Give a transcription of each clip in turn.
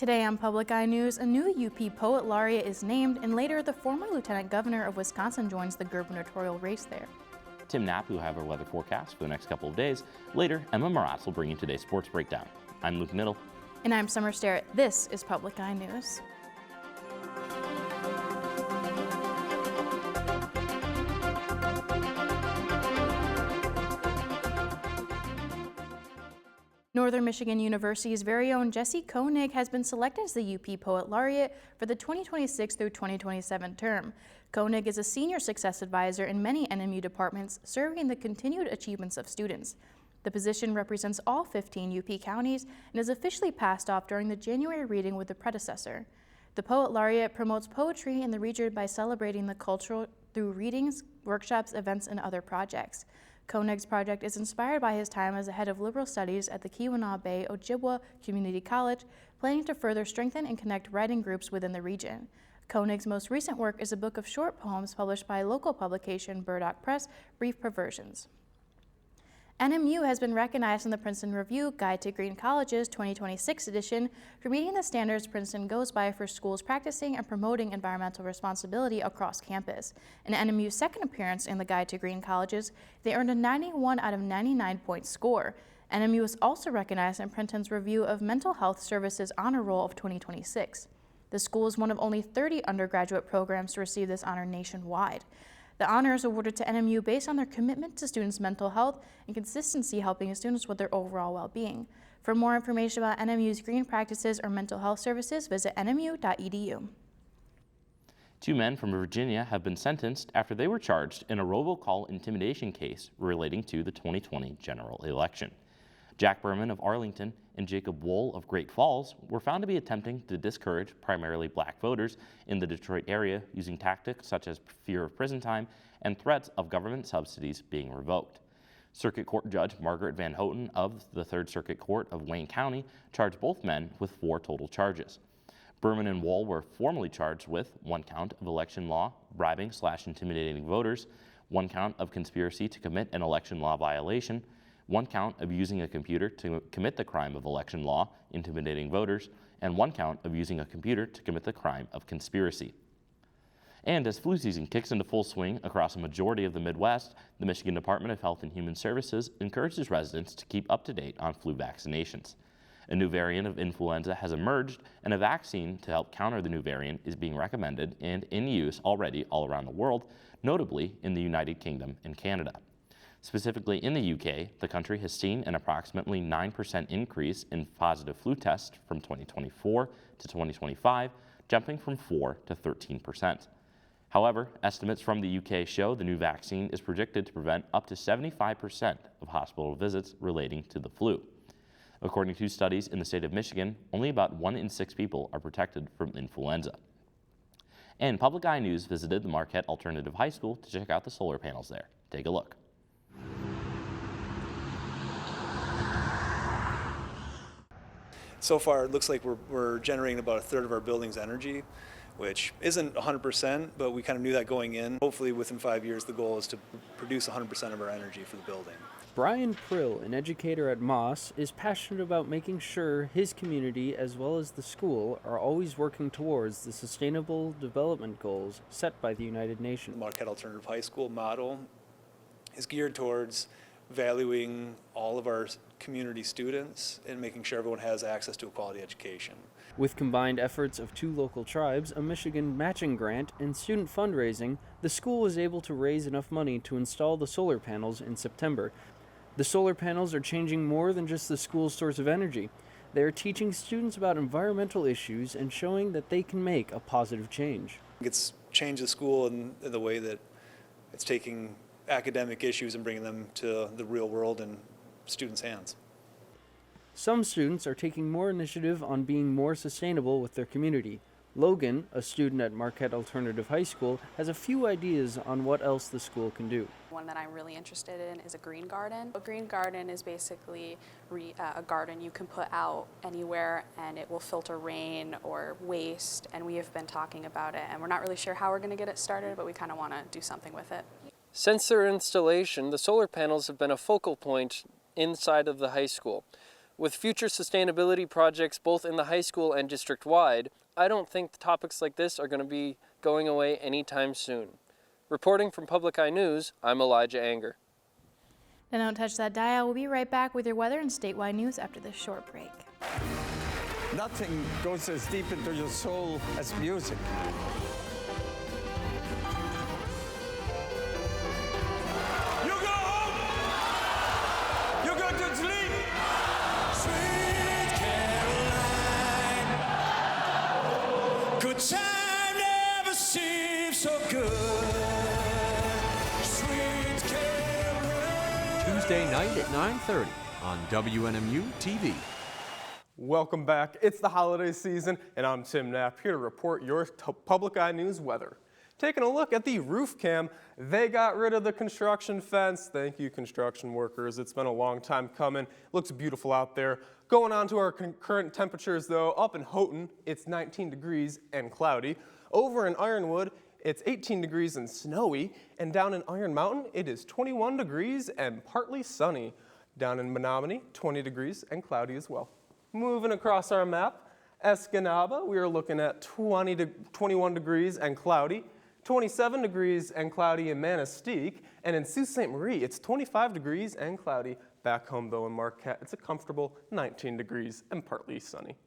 Today on Public Eye News, a new UP Poet Laureate is named, and later the former Lieutenant Governor of Wisconsin joins the gubernatorial race there. Tim Knapp will have our weather forecast for the next couple of days. Later, Emma Maratz will bring you today's sports breakdown. I'm Luke Middle. And I'm Summer Starrett. This is Public Eye News. Northern Michigan University's very own Jesse Koenig has been selected as the UP Poet Laureate for the 2026 through 2027 term. Koenig is a senior success advisor in many NMU departments, serving the continued achievements of students. The position represents all 15 UP counties and is officially passed off during the January reading with the predecessor. The Poet Laureate promotes poetry in the region by celebrating the culture through readings, workshops, events, and other projects. Koenig's project is inspired by his time as a head of liberal studies at the Keweenaw Bay Ojibwa Community College, planning to further strengthen and connect writing groups within the region. Koenig's most recent work is a book of short poems published by local publication Burdock Press, Brief Perversions. NMU has been recognized in the Princeton Review Guide to Green Colleges 2026 edition for meeting the standards Princeton goes by for schools practicing and promoting environmental responsibility across campus. In NMU's second appearance in the Guide to Green Colleges, they earned a 91 out of 99 point score. NMU was also recognized in Princeton's review of Mental Health Services Honor Roll of 2026. The school is one of only 30 undergraduate programs to receive this honor nationwide. The honor is awarded to NMU based on their commitment to students' mental health and consistency helping students with their overall well-being. For more information about NMU's green practices or mental health services, visit nmu.edu. Two men from Virginia have been sentenced after they were charged in a robocall intimidation case relating to the 2020 general election. Jack Berman of Arlington and Jacob Wohl of Great Falls were found to be attempting to discourage primarily black voters in the Detroit area using tactics such as fear of prison time and threats of government subsidies being revoked. Circuit Court Judge Margaret Van Houten of the Third Circuit Court of Wayne County charged both men with 4 total charges. Berman and Wohl were formally charged with 1 count of election law, bribing/intimidating voters, 1 count of conspiracy to commit an election law violation, 1 count of using a computer to commit the crime of election law, intimidating voters, and 1 count of using a computer to commit the crime of conspiracy. And as flu season kicks into full swing across a majority of the Midwest, the Michigan Department of Health and Human Services encourages residents to keep up to date on flu vaccinations. A new variant of influenza has emerged, and a vaccine to help counter the new variant is being recommended and in use already all around the world, notably in the United Kingdom and Canada. Specifically in the UK, the country has seen an approximately 9% increase in positive flu tests from 2024 to 2025, jumping from 4 to 13%. However, estimates from the UK show the new vaccine is predicted to prevent up to 75% of hospital visits relating to the flu. According to studies in the state of Michigan, only about 1 in 6 people are protected from influenza. And Public Eye News visited the Marquette Alternative High School to check out the solar panels there. Take a look. So far, it looks like we're generating about 1/3 of our building's energy, which isn't 100%, but we kind of knew that going in. Hopefully within 5 years, the goal is to produce 100% of our energy for the building. Brian Prill, an educator at Moss, is passionate about making sure his community as well as the school are always working towards the sustainable development goals set by the United Nations. The Marquette Alternative High School model is geared towards valuing all of our community students and making sure everyone has access to a quality education. With combined efforts of 2 local tribes, a Michigan matching grant, and student fundraising, the school was able to raise enough money to install the solar panels in September. The solar panels are changing more than just the school's source of energy. They are teaching students about environmental issues and showing that they can make a positive change. It's changed the school in the way that it's taking academic issues and bringing them to the real world in students' hands. Some students are taking more initiative on being more sustainable with their community. Logan, a student at Marquette Alternative High School, has a few ideas on what else the school can do. One that I'm really interested in is a green garden. A green garden is basically a garden you can put out anywhere and it will filter rain or waste, and we have been talking about it and we're not really sure how we're going to get it started, but we kind of want to do something with it. Since their installation, the solar panels have been a focal point inside of the high school. With future sustainability projects both in the high school and district-wide, I don't think topics like this are going to be going away anytime soon. Reporting from Public Eye News, I'm Elijah Anger. Now don't touch that dial. We'll be right back with your weather and statewide news after this short break. Nothing goes as deep into your soul as music. You go home! You go to sleep! Sweet Caroline, good time never seems so good. Sweet Caroline. Tuesday night at 9:30 on WNMU TV. Welcome back. It's the holiday season, and I'm Tim Knapp here to report your Public Eye News weather. Taking a look at the roof cam, they got rid of the construction fence. Thank you, construction workers. It's been a long time coming. Looks beautiful out there. Going on to our current temperatures, though, up in Houghton, it's 19 degrees and cloudy. Over in Ironwood, it's 18 degrees and snowy. And down in Iron Mountain, it is 21 degrees and partly sunny. Down in Menominee, 20 degrees and cloudy as well. Moving across our map, Escanaba, we are looking at 21 degrees and cloudy, 27 degrees and cloudy in Manistee, and in Sault Ste. Marie, it's 25 degrees and cloudy. Back home, though, in Marquette, it's a comfortable 19 degrees and partly sunny.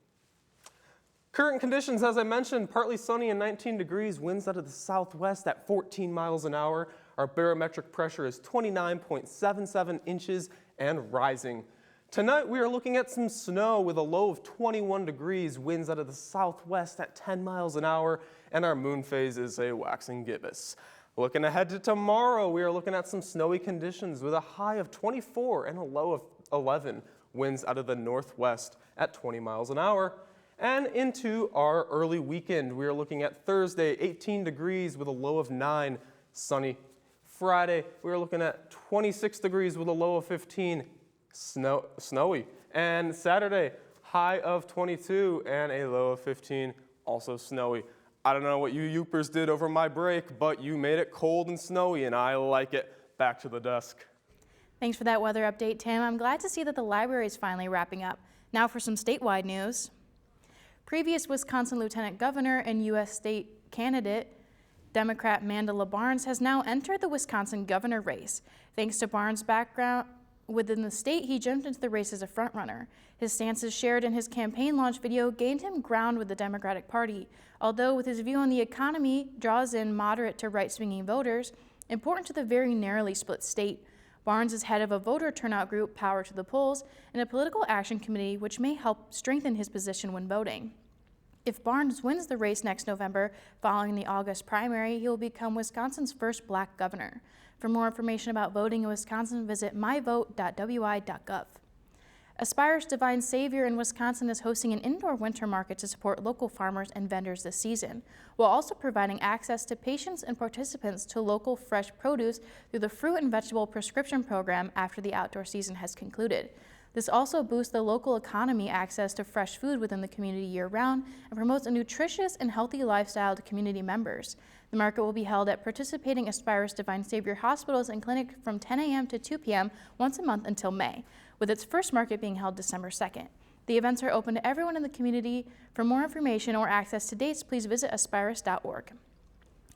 Current conditions, as I mentioned, partly sunny and 19 degrees, winds out of the southwest at 14 miles an hour. Our barometric pressure is 29.77 inches and rising. Tonight, we are looking at some snow with a low of 21 degrees, winds out of the southwest at 10 miles an hour, and our moon phase is a waxing gibbous. Looking ahead to tomorrow, we are looking at some snowy conditions with a high of 24 and a low of 11, winds out of the northwest at 20 miles an hour. And into our early weekend, we are looking at Thursday, 18 degrees with a low of 9, sunny. Friday, we are looking at 26 degrees with a low of 15, snowy. And Saturday, high of 22 and a low of 15, also snowy. I don't know what you Yoopers did over my break, but you made it cold and snowy, and I like it. Back to the desk. Thanks for that weather update, Tim. I'm glad to see that the library is finally wrapping up. Now for some statewide news. Previous Wisconsin Lieutenant Governor and U.S. state candidate Democrat Mandela Barnes has now entered the Wisconsin governor race. Thanks to Barnes' background within the state, he jumped into the race as a frontrunner. His stances shared in his campaign launch video gained him ground with the Democratic Party. Although with his view on the economy draws in moderate to right-swinging voters, important to the very narrowly split state. Barnes is head of a voter turnout group, Power to the Polls, and a political action committee which may help strengthen his position when voting. If Barnes wins the race next November, following the August primary, he will become Wisconsin's first black governor. For more information about voting in Wisconsin, visit myvote.wi.gov. Aspire's Divine Savior in Wisconsin is hosting an indoor winter market to support local farmers and vendors this season, while also providing access to patients and participants to local fresh produce through the Fruit and Vegetable Prescription Program after the outdoor season has concluded. This also boosts the local economy access to fresh food within the community year-round and promotes a nutritious and healthy lifestyle to community members. The market will be held at participating Aspire's Divine Savior hospitals and clinic from 10 a.m. to 2 p.m. once a month until May, with its first market being held December 2nd. The events are open to everyone in the community. For more information or access to dates, please visit aspirus.org.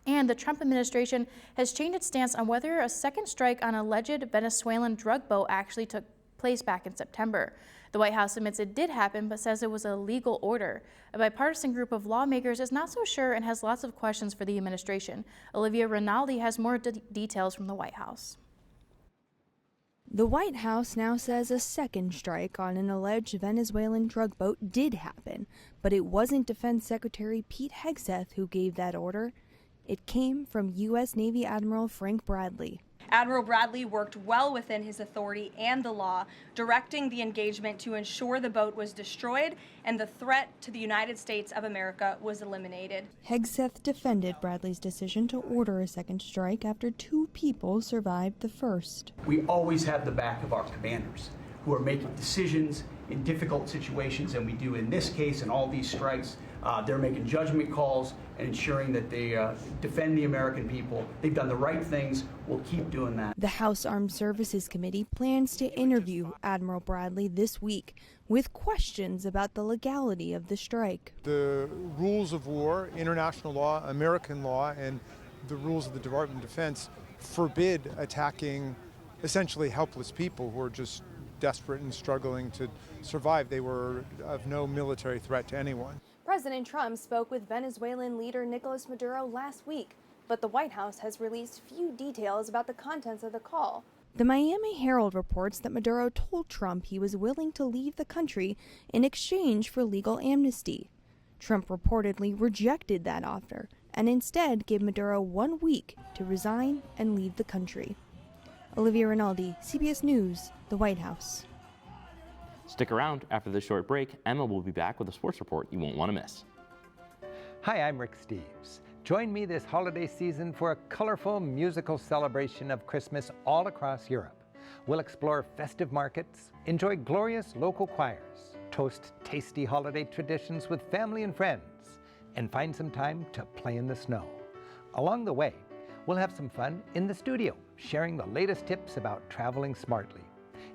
And the Trump administration has changed its stance on whether a second strike on alleged Venezuelan drug boat actually took place back in September. The White House admits it did happen, but says it was a legal order. A bipartisan group of lawmakers is not so sure and has lots of questions for the administration. Olivia Rinaldi has more details from the White House. The White House now says a second strike on an alleged Venezuelan drug boat did happen, but it wasn't Defense Secretary Pete Hegseth who gave that order. It came from U.S. Navy Admiral Frank Bradley. Admiral Bradley worked well within his authority and the law, directing the engagement to ensure the boat was destroyed and the threat to the United States of America was eliminated. Hegseth defended Bradley's decision to order a second strike after 2 people survived the first. We always have the back of our commanders who are making decisions in difficult situations than we do in this case and all these strikes. They're making judgment calls and ensuring that they defend the American people. They've done the right things. We'll keep doing that. The House Armed Services Committee plans to interview Admiral Bradley this week with questions about the legality of the strike. The rules of war, international law, American law, and the rules of the Department of Defense forbid attacking essentially helpless people who are just desperate and struggling to survive. They were of no military threat to anyone. President Trump spoke with Venezuelan leader Nicolas Maduro last week, but the White House has released few details about the contents of the call. The Miami Herald reports that Maduro told Trump he was willing to leave the country in exchange for legal amnesty. Trump reportedly rejected that offer and instead gave Maduro 1 week to resign and leave the country. Olivia Rinaldi, CBS News, the White House. Stick around. After this short break, Emma will be back with a sports report you won't want to miss. Hi, I'm Rick Steves. Join me this holiday season for a colorful musical celebration of Christmas all across Europe. We'll explore festive markets, enjoy glorious local choirs, toast tasty holiday traditions with family and friends, and find some time to play in the snow. Along the way, we'll have some fun in the studio, sharing the latest tips about traveling smartly.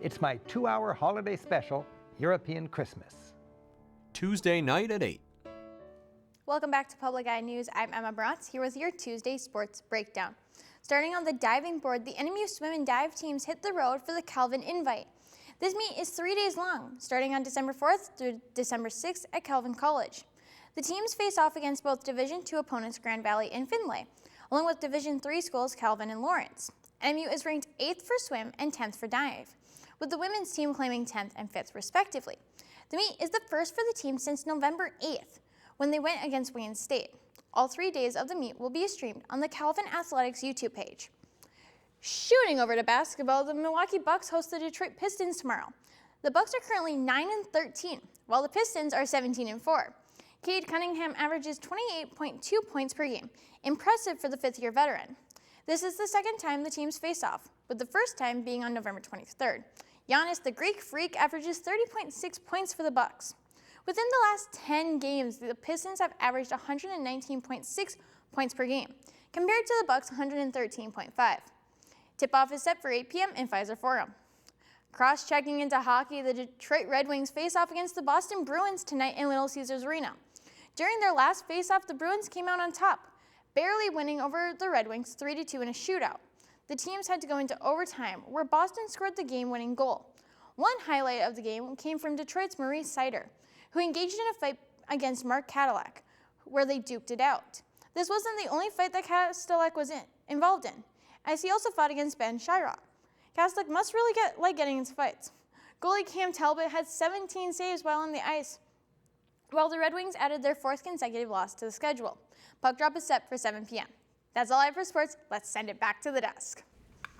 It's my 2-hour holiday special, European Christmas. Tuesday night at 8. Welcome back to Public Eye News. I'm Emma Bronx, here with your Tuesday Sports Breakdown. Starting on the diving board, the NMU swim and dive teams hit the road for the Calvin Invite. This meet is 3 days long, starting on December 4th through December 6th at Calvin College. The teams face off against both Division II opponents Grand Valley and Findlay, along with Division III schools Calvin and Lawrence. NMU is ranked 8th for swim and 10th for dive, with the women's team claiming 10th and 5th respectively. The meet is the first for the team since November 8th, when they went against Wayne State. All 3 days of the meet will be streamed on the Calvin Athletics YouTube page. Shooting over to basketball, the Milwaukee Bucks host the Detroit Pistons tomorrow. The Bucks are currently 9-13, while the Pistons are 17-4. Cade Cunningham averages 28.2 points per game, impressive for the fifth-year veteran. This is the second time the teams face off, with the first time being on November 23rd. Giannis, the Greek Freak, averages 30.6 points for the Bucks. Within the last 10 games, the Pistons have averaged 119.6 points per game, compared to the Bucks' 113.5. Tip-off is set for 8 p.m. in Pfizer Forum. Cross-checking into hockey, the Detroit Red Wings face off against the Boston Bruins tonight in Little Caesars Arena. During their last face-off, the Bruins came out on top, barely winning over the Red Wings 3-2 in a shootout. The teams had to go into overtime, where Boston scored the game-winning goal. One highlight of the game came from Detroit's Maurice Sider, who engaged in a fight against Mark Cadillac, where they duked it out. This wasn't the only fight that Cadillac was involved in, as he also fought against Ben Shyrock. Cadillac must really like getting into fights. Goalie Cam Talbot had 17 saves while on the ice, while the Red Wings added their 4th consecutive loss to the schedule. Puck drop is set for 7 p.m. That's all I have for sports. Let's send it back to the desk.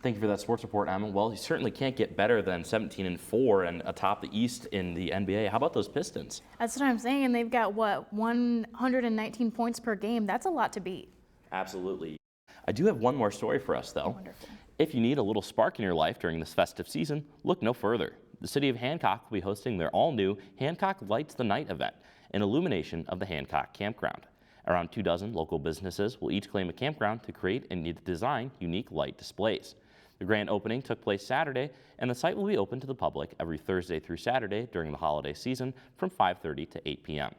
Thank you for that sports report, Emma. Well, you certainly can't get better than 17-4 and atop the East in the NBA. How about those Pistons? That's what I'm saying. They've got, 119 points per game. That's a lot to beat. Absolutely. I do have one more story for us, though. Wonderful. If you need a little spark in your life during this festive season, look no further. The city of Hancock will be hosting their all-new Hancock Lights the Night event, an illumination of the Hancock Campground. Around 24 local businesses will each claim a campground to create and design unique light displays. The grand opening took place Saturday, and the site will be open to the public every Thursday through Saturday during the holiday season from 5:30 to 8 p.m.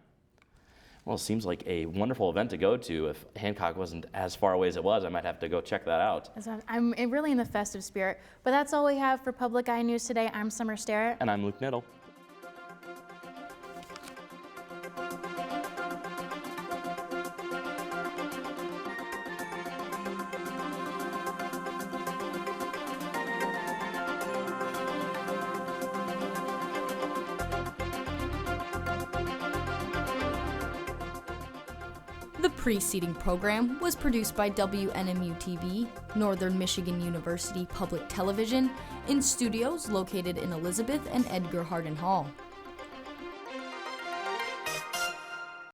Well, it seems like a wonderful event to go to. If Hancock wasn't as far away as it was, I might have to go check that out. I'm really in the festive spirit, but that's all we have for Public Eye News today. I'm Summer Starrett. And I'm Luke Niddle. The preceding program was produced by WNMU-TV, Northern Michigan University Public Television, in studios located in Elizabeth and Edgar Hardin Hall.